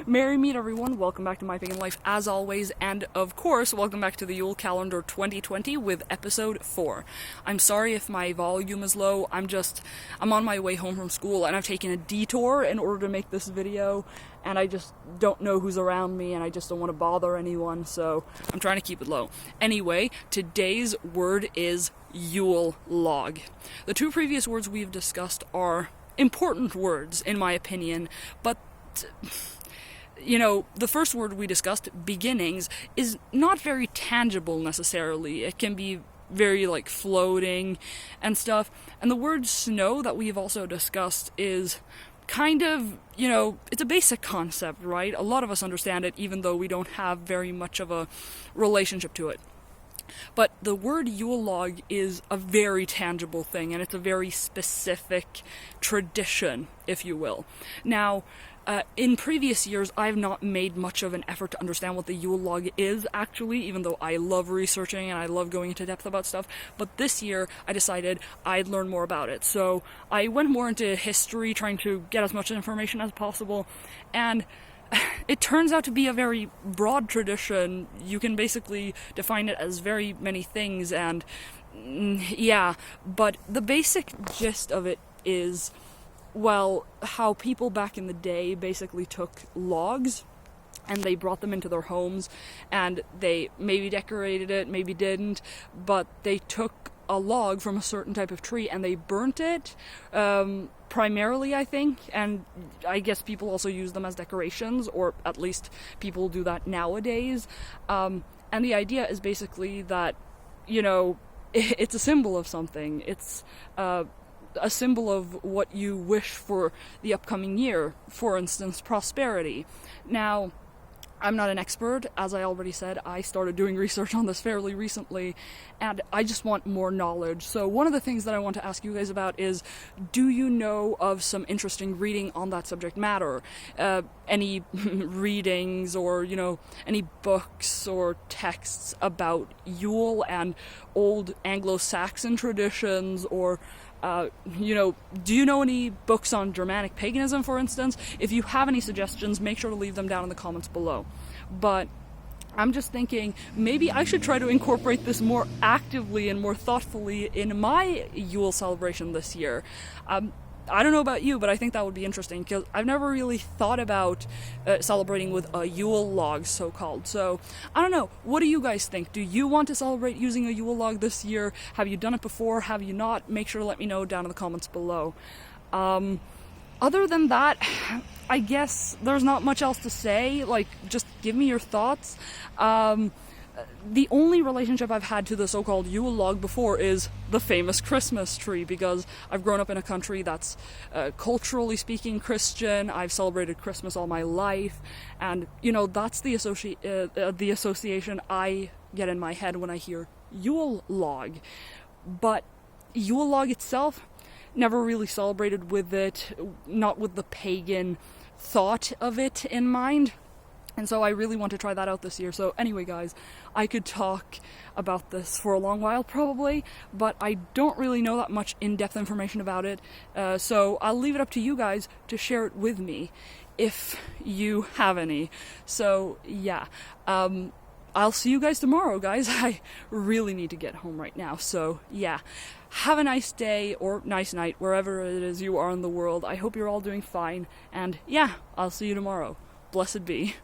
Merry meet everyone, welcome back to My Pagan Life as always, and of course, welcome back to the Yule calendar 2020 with episode 4. I'm sorry if my volume is low, I'm on my way home from school and I've taken a detour in order to make this video, and I just don't know who's around me and I just don't want to bother anyone, so I'm trying to keep it low. Anyway, today's word is Yule Log. The two previous words we've discussed are important words, in my opinion, but the first word we discussed, beginnings, is not very tangible necessarily. It can be very, floating and stuff. And the word snow that we've also discussed is kind of, it's a basic concept, right? A lot of us understand it, even though we don't have very much of a relationship to it. But the word Yule Log is a very tangible thing, and it's a very specific tradition, if you will. Now, in previous years, I've not made much of an effort to understand what the Yule Log is, actually, even though I love researching and I love going into depth about stuff. But this year, I decided I'd learn more about it. So I went more into history, trying to get as much information as possible, and it turns out to be a very broad tradition. You can basically define it as very many things, and but the basic gist of it is, well, how people back in the day basically took logs and they brought them into their homes, and they maybe decorated it, maybe didn't, but they took a log from a certain type of tree and they burnt it, primarily, I think, and I guess people also use them as decorations, or at least people do that nowadays, and the idea is basically that, it's a symbol of something. It's a symbol of what you wish for the upcoming year, for instance, prosperity. Now, I'm not an expert, as I already said. I started doing research on this fairly recently, and I just want more knowledge. So one of the things that I want to ask you guys about is, do you know of some interesting reading on that subject matter? Any readings or, any books or texts about Yule and old Anglo-Saxon traditions, or do you know any books on Germanic paganism, for instance? If you have any suggestions, make sure to leave them down in the comments below. But I'm just thinking, maybe I should try to incorporate this more actively and more thoughtfully in my Yule celebration this year. I don't know about you, but I think that would be interesting, because I've never really thought about celebrating with a Yule log, so-called. So, I don't know. What do you guys think? Do you want to celebrate using a Yule log this year? Have you done it before? Have you not? Make sure to let me know down in the comments below. Other than that, I guess there's not much else to say. Just give me your thoughts. The only relationship I've had to the so-called Yule log before is the famous Christmas tree, because I've grown up in a country that's culturally speaking Christian. I've celebrated Christmas all my life, and that's the association I get in my head when I hear Yule log. But Yule log itself, never really celebrated with it, not with the pagan thought of it in mind. And so I really want to try that out this year. So anyway, guys, I could talk about this for a long while, probably, but I don't really know that much in-depth information about it. So I'll leave it up to you guys to share it with me, if you have any. So, yeah. I'll see you guys tomorrow, guys. I really need to get home right now. So, yeah. Have a nice day, or nice night, wherever it is you are in the world. I hope you're all doing fine. And, yeah, I'll see you tomorrow. Blessed be.